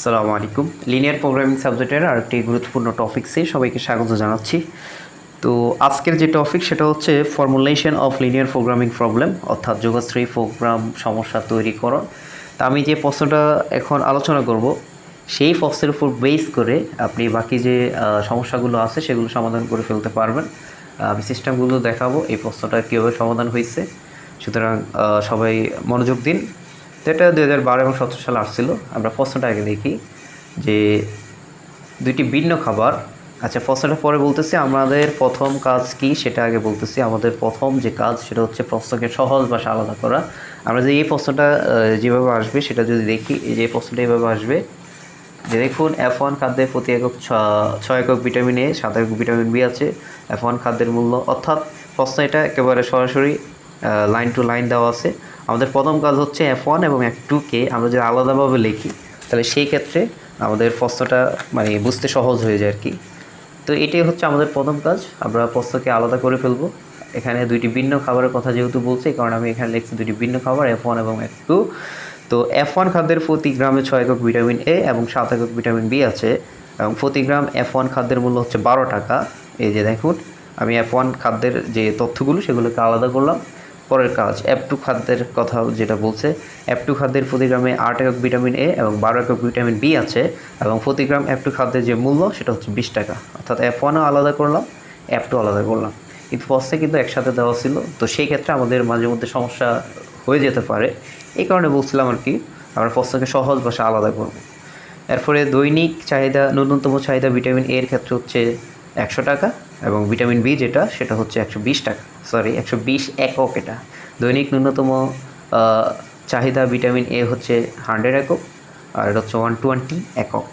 আসসালামু আলাইকুম। Linear programming সাবজেক্টের আরেকটি গুরুত্বপূর্ণ টপিকসে সবাইকে স্বাগত জানাচ্ছি। তো আজকের যে টপিক সেটা হচ্ছে formulation of linear programming problem, অর্থাৎ যোগশ্রী প্রোগ্রাম সমস্যা তৈরিকরণ। তা আমি যে প্রশ্নটা এখন আলোচনা করব সেই প্রশ্নের উপর বেস করে আপনি বাকি যে সমস্যাগুলো আছে সেগুলো সমাধান করে ফেলতে পারবেন। আমি সিস্টেমগুলো দেখাবো এই প্রশ্নটা কীভাবে সমাধান হয়েছে, সুতরাং সবাই মনোযোগ দিন। তো এটা 2012 এবং 2017 সালে আসছিল। আমরা প্রশ্নটা আগে দেখি যে দুইটি ভিন্ন খাবার। আচ্ছা, প্রশ্নটা পরে বলতেছি। আমাদের প্রথম কাজ কি সেটা আগে বলতেছি। আমাদের প্রথম যে কাজ সেটা হচ্ছে প্রশ্নকে সহজ ভাষা আলাদা করা। আমরা যে এই প্রশ্নটা যেভাবে আসবে সেটা যদি দেখি, এই যে প্রশ্নটা এইভাবে আসবে যে দেখুন, F1 খাদ্যের প্রতি একক 6 একক ভিটামিন এ, 7 একক ভিটামিন বি আছে। F1 খাদ্যের মূল্য, অর্থাৎ প্রশ্ন এটা একেবারে সরাসরি লাইন টু লাইন দেওয়া আছে। আমাদের প্রথম কাজ হচ্ছে F1 এবং F2কে আমরা যদি আলাদাভাবে লিখি তাহলে সেই ক্ষেত্রে আমাদের প্রশ্নটা মানে বুঝতে সহজ হয়ে যায় আর কি। তো এটাই হচ্ছে আমাদের প্রথম কাজ, আমরা প্রশ্নকে আলাদা করে ফেলবো। এখানে দুইটি ভিন্ন খাবারের কথা যেহেতু বলছি, কারণ আমি এখানে লিখছি দুইটি ভিন্ন খাবার F1 এবং F2। তো F1 খাদ্যের প্রতি গ্রামে 6 একক ভিটামিন এ এবং 7 একক ভিটামিন বি আছে, এবং প্রতি গ্রাম F1 খাদ্যের মূল্য হচ্ছে 12 টাকা। এই যে দেখুন, আমি F1 খাদ্যের যে তথ্যগুলো সেগুলোকে আলাদা করলাম। পরের কাজ F2 খাদ্যের কথা যেটা বলছে, F2 খাদ্যের প্রতি গ্রামে 8 একক ভিটামিন এ এবং 12 একক ভিটামিন বি আছে, এবং প্রতি গ্রাম F2 খাদ্যের যে মূল্য সেটা হচ্ছে 20 টাকা। অর্থাৎ F1ও আলাদা করলাম, F2 আলাদা করলাম, কিন্তু প্রশ্নে কিন্তু একসাথে দেওয়া ছিল। তো সেই ক্ষেত্রে আমাদের মাঝে মধ্যে সমস্যা হয়ে যেতে পারে, এই কারণে বলছিলাম আর কি আমরা প্রশ্নকে সহজ ভাষা আলাদা করব। এরপরে দৈনিক চাহিদা, ন্যূনতম চাহিদা ভিটামিন এর ক্ষেত্রে হচ্ছে 100 টাকা, এবং ভিটামিন বি যেটা সেটা হচ্ছে 120 টাকা, 120 একক। এটা দৈনিক ন্যূনতম চাহিদা ভিটামিন এ হচ্ছে 100 একক, আর এটা হচ্ছে 120 একক।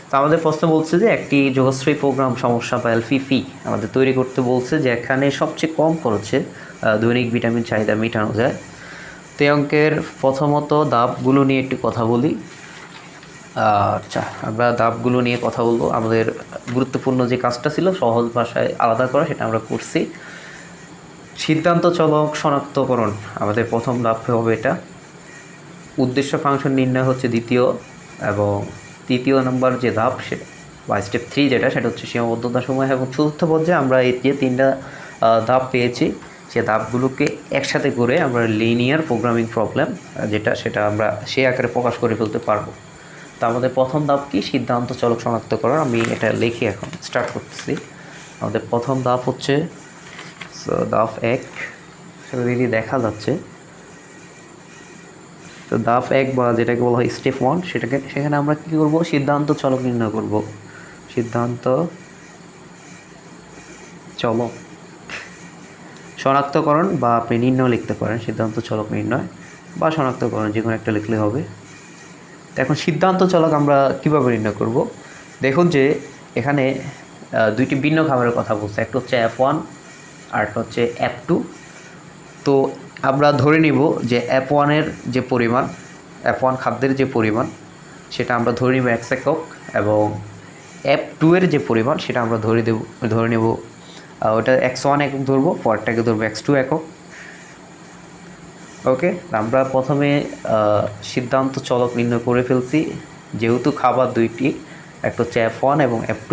তো আমাদের প্রশ্ন বলছে যে একটি যোগশ্রী প্রোগ্রাম সমস্যা বা এলপিপি আমাদের তৈরি করতে বলছে, যে এখানে সবচেয়ে কম খরচে দৈনিক ভিটামিন চাহিদা মেটানো যায়। তো এই অঙ্কের প্রথমত ধাপগুলো নিয়ে একটু কথা বলি। আচ্ছা, আমরা ধাপগুলো নিয়ে কথা বলবো। আমাদের গুরুত্বপূর্ণ যে কাজটা ছিল সহজ ভাষায় আলাদা করা, সেটা আমরা করছি। সিদ্ধান্ত চলক শনাক্তকরণ আমাদের প্রথম ধাপ হবে। এটা উদ্দেশ্য ফাংশন নির্ণয় হচ্ছে দ্বিতীয়, এবং তৃতীয় নম্বর যে ধাপ সেটা বা স্টেপ 3 যেটা সেটা হচ্ছে সীমাবদ্ধতা সময়, এবং চতুর্থ পর্যায়ে আমরা এই যে 3টা ধাপ পেয়েছি সে ধাপগুলোকে একসাথে করে আমরা লিনিয়ার প্রোগ্রামিং প্রবলেম যেটা সেটা আমরা সেই আকারে প্রকাশ করে ফেলতে পারবো। তো আমাদের প্রথম ধাপ কি? সিদ্ধান্ত চলক শনাক্তকরণ। আমি এটা লিখে এখন স্টার্ট করতেছি। আমাদের প্রথম ধাপ হচ্ছে ধাপ 1, সেটা যদি দেখা যাচ্ছে। তো ধাপ 1 বা যেটাকে বলা হয় স্টেপ 1, সেখানে আমরা কী করব? সিদ্ধান্ত চলক নির্ণয় করব। সিদ্ধান্ত চলক শনাক্তকরণ, বা আপনি নির্ণয় লিখতে পারেন, সিদ্ধান্ত চলক নির্ণয় বা শনাক্তকরণ যে কোনো একটা লিখলে হবে। তো এখন সিদ্ধান্ত চলক আমরা কীভাবে নির্ণয় করব? দেখুন যে এখানে দুইটি ভিন্ন খাবারের কথা বলছে, একটা হচ্ছে F1 আর একটা হচ্ছে F2। তো আমরা ধরে নিব যে F1-এর যে পরিমাণ, F1 খাদ্যের যে পরিমাণ সেটা আমরা ধরে নিব x একক, এবং F2-এর যে পরিমাণ সেটা আমরা ধরে নেব ওটা x1 একক ধরবো, পরটাকে ধরবো x2 একক। ওকে, আমরা প্রথমে সিদ্ধান্ত চলক নির্ণয় করে ফেলছি। যেহেতু খাবার দুইটি, একটা হচ্ছে F1 এবং F2,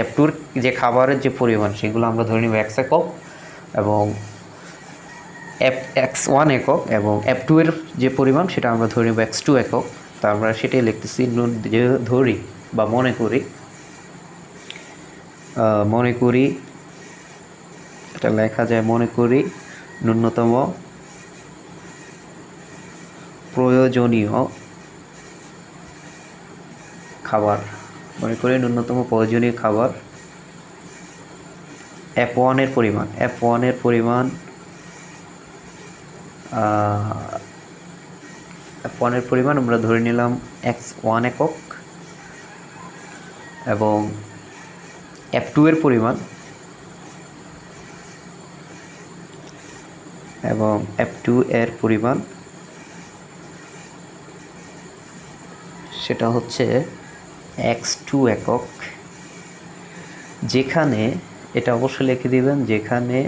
F2-র যে খাবারের যে পরিমাণ সেগুলো আমরা ধরে নিব x একক, এবং x1 একক, এবং F2-এর যে পরিমাণ সেটা আমরা ধরে নেব x2 একক। তা আমরা সেটাই লিখতেছি। ধরি বা মনে করি এটা লেখা যায়, মনে করি ন্যূনতম প্রয়োজনীয় খাবার, F1-এর পরিমাণ আমরা ধরে নিলাম x1 একক, এবং F2-এর পরিমাণ সেটা হচ্ছে x2 একক। যেখানে এটা অবশ্যই লিখে দিবেন, যেখানে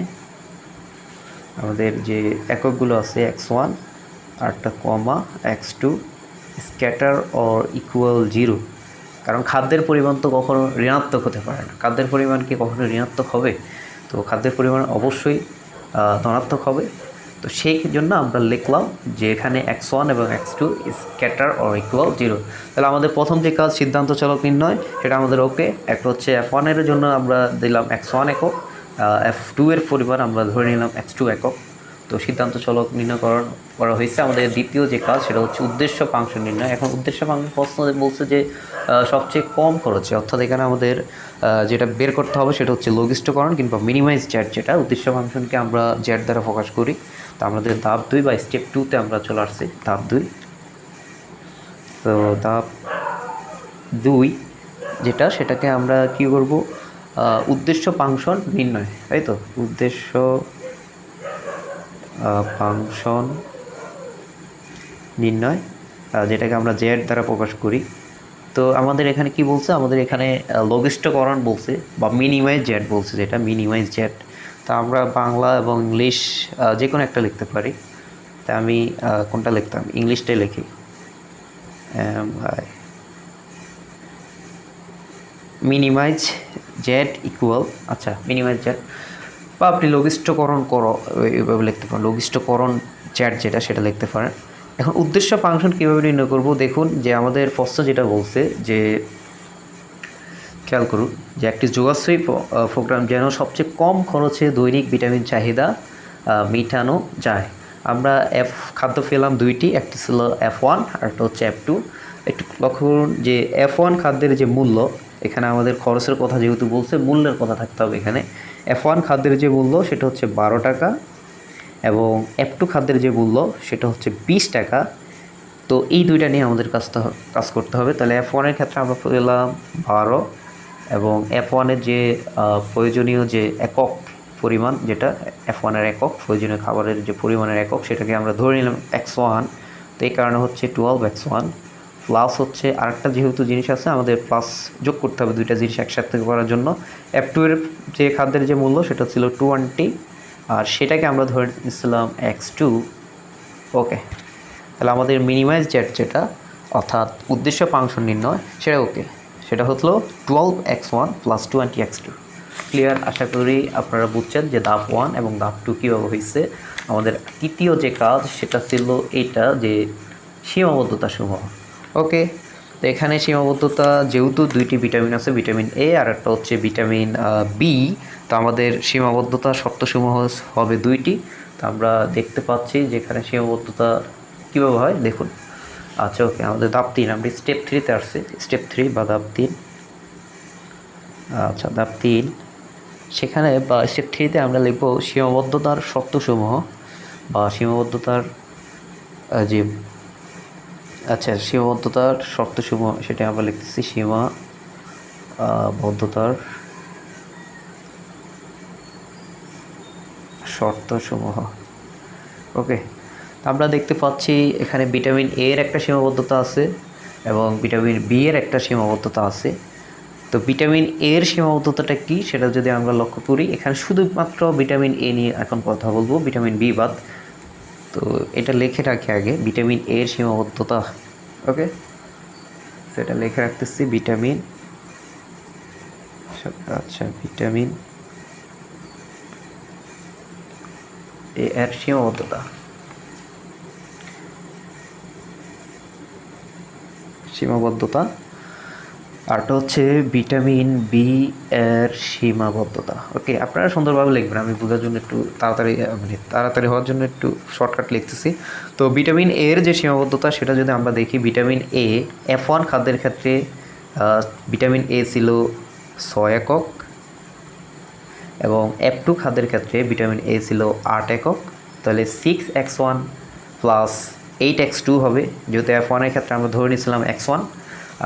আমাদের যে এককগুলো আছে x1 আরটা কমা x2, স্ক্যাটার অর ইকুয়াল 0, কারণ খাদ্যের পরিমাণ তো কখনো ঋণাত্মক হতে পারে না। খাদ্যের পরিমাণ কি কখনো ঋণাত্মক হবে? তো খাদ্যের পরিমাণ অবশ্যই ধনাত্মক হবে। তো সেই জন্য আমরা লিখলাম যে এখানে x1 এবং x2 স্ক্যাটার অর ইকুয়াল 0। তাহলে আমাদের প্রথম যে কাজ সিদ্ধান্ত চলক নির্ণয়, সেটা আমাদের ওকে। একটা হচ্ছে f1 এর জন্য আমরা দিলাম x1 একক, f2 এর পরিমাণ আমরা ধরে নিলাম x2 একক। তো সিদ্ধান্ত চলক নির্ণয় করা হয়েছে। আমাদের দ্বিতীয় যে কাজ সেটা হচ্ছে উদ্দেশ্য ফাংশন নির্ণয়। এখন উদ্দেশ্য ফাংশন প্রশ্ন বলছে যে সবচেয়ে কম খরচে, অর্থাৎ এখানে আমাদের যেটা বের করতে হবে সেটা হচ্ছে লঘিষ্ঠকরণ কিংবা মিনিমাইজ জ্যাট, যেটা উদ্দেশ্য ফাংশনকে আমরা জ্যাট দ্বারা প্রকাশ করি। তো আমাদের ধাপ 2 বা স্টেপ 2-তে আমরা চলে আসছি, ধাপ 2। তো ধাপ 2 যেটা, সেটাকে আমরা কী করব, উদ্দেশ্য ফাংশন নির্ণয়, তাই তো? উদ্দেশ্য ফাংশন নির্ণয়, যেটাকে আমরা জেড দ্বারা প্রকাশ করি। তো আমাদের এখানে কি বলছে, আমাদের এখানে লঘিষ্ঠকরণ বলছে বা মিনিমাইজ জেড বলছে, যেটা মিনিমাইজ জেড। তা আমরা বাংলা এবং ইংলিশ যে কোনো একটা লিখতে পারি। তা আমি কোনটা লিখতাম, ইংলিশটাই লিখি। মিনিমাইজ জেড ইকুয়াল, আচ্ছা মিনিমাইজ জেড, বা আপনি লঘিষ্ঠকরণ এইভাবে লিখতে পারেন, লঘিষ্ঠকরণ জ্যাট যেটা, সেটা লিখতে পারেন। এখন উদ্দেশ্য ফাংশন কীভাবে নির্ণয় করব, দেখুন যে আমাদের প্রশ্ন যেটা বলছে যে, খেয়াল করুন যে একটি যোগাশ্রয়ী প্রোগ্রাম যেন সবচেয়ে কম খরচে দৈনিক ভিটামিন চাহিদা মেটানো যায়। আমরা খাদ্য পেলাম দুইটি, একটি ছিল F1 আর একটা হচ্ছে F2। একটু লক্ষ্য করুন যে F1 খাদ্যের যে মূল্য, এখানে আমাদের খরচের কথা যেহেতু বলছে, মূল্যের কথা থাকতে হবে এখানে। F1 খাদ্যের যে মূল্য সেটা হচ্ছে 12 টাকা, এবং F2 খাদ্যের যে মূল্য সেটা হচ্ছে 20 টাকা। তো এই দুইটা নিয়ে আমাদের কাজ করতে হবে। তাহলে F1 এর ক্ষেত্রে আমরা পেলাম 12, এবং F1 এর যে প্রয়োজনীয় যে একক পরিমাণ, যেটা F1 এর একক প্রয়োজনীয় খাবারের যে পরিমাণের একক, সেটাকে আমরা ধরে নিলাম x1। তো এই কারণে হচ্ছে 12x1 প্লাস হচ্ছে আরেকটা যেহেতু জিনিস আছে, আমাদের প্লাস যোগ করতে হবে দুইটা জিনিস একসাথে করার জন্য। F2 এর যে খাদ্যের যে মূল্য সেটা ছিল 20, আর সেটাকে আমরা ধরে নিচ্ছিলাম x2। ওকে, তাহলে আমাদের মিনিমাইজ জেড যেটা, অর্থাৎ উদ্দেশ্য ফাংশন নির্ণয়, সেটা ওকে, সেটা হলো 12x1 প্লাস 20x2। ক্লিয়ার? আশা করি আপনারা বুঝছেন যে ধাপ 1 এবং ধাপ 2 কীভাবে হয়েছে। আমাদের তৃতীয় যে কাজ সেটা ছিল এইটা, যে সীমাবদ্ধতা সমূহ। ওকে, তো এখানে সীমাবদ্ধতা যেহেতু দুইটি ভিটামিন আছে, ভিটামিন এ আর একটা হচ্ছে ভিটামিন বি, তো আমাদের সীমাবদ্ধতা শর্তসমূহ হবে দুইটি। তো আমরা দেখতে পাচ্ছি যে এখানে সীমাবদ্ধতা কীভাবে হয় দেখুন। আচ্ছা ওকে, আমাদের ধাপ 3, আমরা স্টেপ 3-তে আসছি, স্টেপ 3 বা ধাপ 3। আচ্ছা ধাপ 3, সেখানে বা স্টেপ 3-তে আমরা লিখব সীমাবদ্ধতার শর্তসমূহ বা সীমাবদ্ধতার যে, আচ্ছা সীমাবদ্ধতার শর্তসমূহ, সেটা আমরা লিখতেছি সীমাবদ্ধতার শর্তসমূহ। ওকে, আমরা দেখতে পাচ্ছি এখানে ভিটামিন এ এর একটা সীমাবদ্ধতা আছে এবং ভিটামিন বি এর একটা সীমাবদ্ধতা আছে। তো ভিটামিন এর সীমাবদ্ধতাটা কি সেটা যদি আমরা লক্ষ্য করি, এখানে শুধুমাত্র ভিটামিন এ নিয়ে এখন কথা বলবো, ভিটামিন বি বাদ। তো এটা লিখে রাখি আগে, ভিটামিন এর সীমাবদ্ধতা। ওকে, সেটা লিখে রাখতেছি, ভিটামিন, আচ্ছা ভিটামিন এ এর সীমাবদ্ধতা, আরটা হচ্ছে ভিটামিন বি এর সীমাবদ্ধতা। ওকে, আপনারা সুন্দরভাবে লিখবেন, আমি বোঝার জন্য একটু তাড়াতাড়ি হওয়ার জন্য একটু শর্টকাট লিখতেছি। তো ভিটামিন এর যে সীমাবদ্ধতা সেটা যদি আমরা দেখি, ভিটামিন এ F1 খাদ্যের ক্ষেত্রে ভিটামিন এ ছিল 6 একক, এবং F2 খাদ্যের ক্ষেত্রে ভিটামিন এ ছিল 8 একক। তাহলে 6x1 প্লাস 8x2 হবে, যেহেতু F1 এর ক্ষেত্রে আমরা ধরে নিয়েছিলাম x1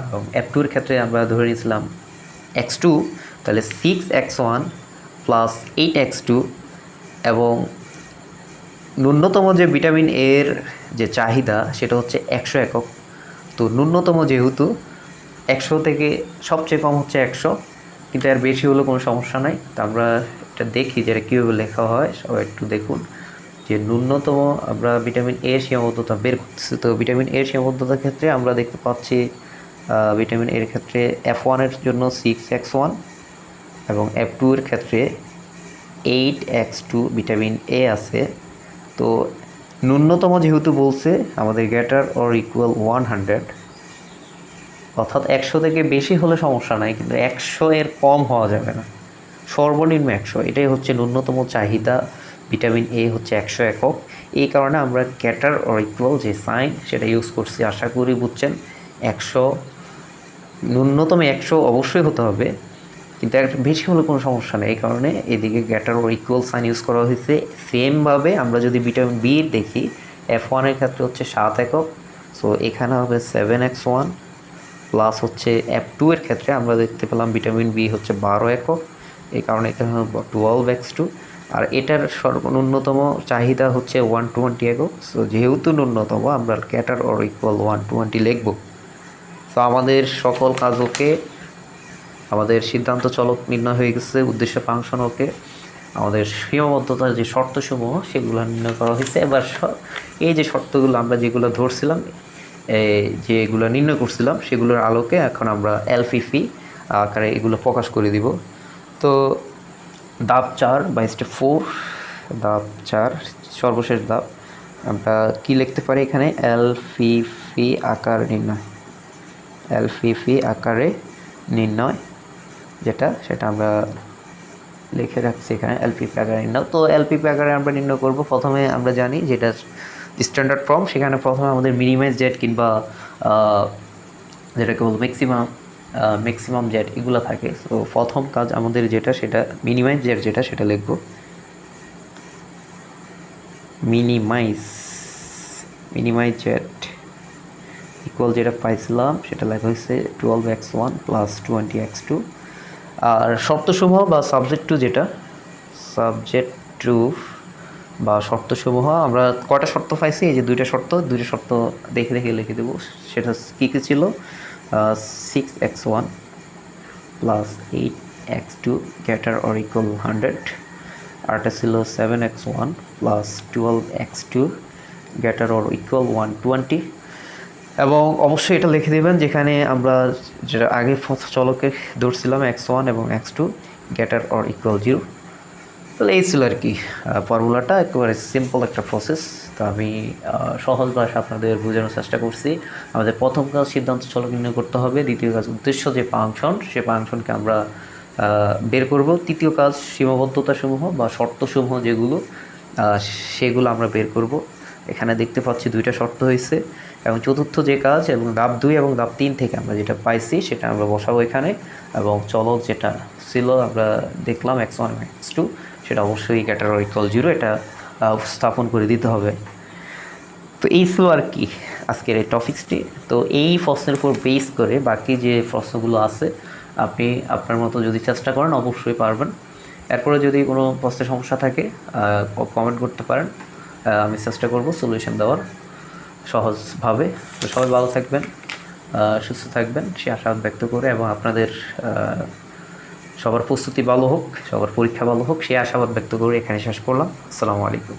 এবং F2 এর ক্ষেত্রে আমরা ধরে নিয়েছিলাম x2। তাহলে 6x1 প্লাস 8x2, এবং ন্যূনতম যে ভিটামিন এর যে চাহিদা সেটা হচ্ছে 100 একক। তো ন্যূনতম যেহেতু 100 থেকে সবচেয়ে কম হচ্ছে 100, কিন্তু এর বেশি হলেও কোনো সমস্যা নাই। তো আমরা এটা দেখি যে এটা কীভাবে লেখা হয়, সবাই একটু দেখুন। যে ন্যূনতম আমরা ভিটামিন এ এর সীমাবদ্ধতা বের করতেছি। তো ভিটামিন এর সীমাবদ্ধতার ক্ষেত্রে আমরা দেখতে পাচ্ছি ভিটামিন এর ক্ষেত্রে F1 এর জন্য 6x1 এবং F2 এর ক্ষেত্রে 8x2 ভিটামিন এ আছে। তো ন্যূনতম যেহেতু বলছে আমাদের গ্রেটার অর ইকুয়াল 100, অর্থাৎ 100 থেকে বেশি হলে সমস্যা নাই, কিন্তু 100 এর কম হওয়া যাবে না, সর্বনিম্ন 100। এটাই হচ্ছে ন্যূনতম চাহিদা। ভিটামিন এ হচ্ছে 100 একক। এই কারণে আমরা গ্রেটার অর ইকুয়াল যে সাইন সেটা ইউজ করছি, আশা করি বুঝছেন। 100 ন্যূনতম 100 অবশ্যই হতে হবে, কিন্তু একটা বেশি হলে কোনো সমস্যা নেই। এই কারণে এদিকে greater or equal sign use করা হয়েছে। সেমভাবে আমরা যদি ভিটামিন বি দেখি, F1 এর ক্ষেত্রে হচ্ছে 7 একক, সো এখানে হবে 7x1 প্লাস হচ্ছে F2 এর ক্ষেত্রে আমরা দেখতে পেলাম ভিটামিন বি হচ্ছে 12 একক, এই কারণে এখানে হবে 12x2। আর এটার সর্বন্যূনতম চাহিদা হচ্ছে 120 একক। সো যেহেতু ন্যূনতম আমরা গ্রেটার অর ইকুয়াল 120 লিখব। তো আমাদের সকল কাজ ওকে, আমাদের সিদ্ধান্ত চলক নির্ণয় হয়ে গেছে, উদ্দেশ্য ফাংশন ওকে, আমাদের সীমাবদ্ধতার যে শর্তসমূহ সেগুলো নির্ণয় করা হয়েছে। এবার এই যে শর্তগুলো আমরা যেগুলো ধরছিলাম, যেগুলো নির্ণয় করছিলাম, সেগুলোর আলোকে এখন আমরা এলপিপি আকারে এগুলো প্রকাশ করে দিব। তো ধাপ 4 বা স্টেপ 4, ধাপ 4 সর্বশেষ ধাপ, আমরা কি লিখতে পারি এখানে? এলপিপি আকার নির্ণয়, এলপিপি আকারে নির্ণয় সেটা আমরা লিখে রাখছি এখানে, এলপিপি আকারে নির্ণয়। তো এলপিপি আকারে আমরা নির্ণয় করব। প্রথমে আমরা জানি যেটা স্ট্যান্ডার্ড ফর্ম, সেখানে প্রথমে আমাদের মিনিমাইজ জেড কিংবা যেটাকে বলবো ম্যাক্সিমাম জেড এগুলো থাকে। তো প্রথম কাজ আমাদের সেটা মিনিমাইজ জেড সেটা লিখব। মিনিমাইজ জেড ইকুয়াল যেটা পাইছিলাম সেটা লেখা হয়েছে 12x1 প্লাস 20x2। আর শর্তসমূহ বা সাবজেক্ট টু বা শর্তসমূহ, আমরা কয়টা শর্ত পাইছি? এই যে দুইটা শর্ত দেখে লিখে দেবো। সেটা কী কী ছিল? 6x1 plus 8x2 greater or equal 100, আরটা ছিল 7x1 plus 12x2 greater or equal 120। এবং অবশ্যই এটা লিখে দেবেন যেখানে আমরা যেটা আগে চলকে ধরছিলাম x1 এবং x2 গ্রেটার অর ইকুয়াল 0। তাহলে এই ছিল আর কি ফর্মুলাটা, একেবারে সিম্পল একটা প্রসেস। তো আমি সহজ ভাষা আপনাদের বোঝানোর চেষ্টা করছি। আমাদের প্রথম কাজ সিদ্ধান্ত চলক নির্ণয় করতে হবে, দ্বিতীয় কাজ উদ্দেশ্য যে ফাংশন, সে ফাংশনকে আমরা বের করব, তৃতীয় কাজ সীমাবদ্ধতাসমূহ বা শর্তসমূহ যেগুলো সেগুলো আমরা বের করব। এখানে দেখতে পাচ্ছি দুইটা শর্ত হয়েছে। এবং চতুর্থ যে কাজ এবং ধাপ 2 এবং ধাপ 3 থেকে আমরা যেটা পাইছি সেটা আমরা বসাবো এখানে। এবং চলক যেটা ছিল আমরা দেখলাম x1 এবং x2, সেটা অবশ্যই গ্রেটার অর ইকুয়াল 0 এটা উপস্থাপন করে দিতে হবে। তো এই ছিল আর কি আজকের এই টপিক্সটি। তো এই প্রশ্নের উপর বেস করে বাকি যে প্রশ্নগুলো আছে আপনি আপনার মতো যদি চেষ্টা করেন অবশ্যই পারবেন। এরপরে যদি কোনো প্রশ্নের সমস্যা থাকে কমেন্ট করতে পারেন, আমি চেষ্টা করব সলিউশন দেওয়ার সহজভাবে। তো সবাই ভালো থাকবেন, সুস্থ থাকবেন সে আশাবাদ ব্যক্ত করে, এবং আপনাদের সবার প্রস্তুতি ভালো হোক, সবার পরীক্ষা ভালো হোক সে আশাবাদ ব্যক্ত করে এখানে শেষ করলাম। আসসালামু আলাইকুম।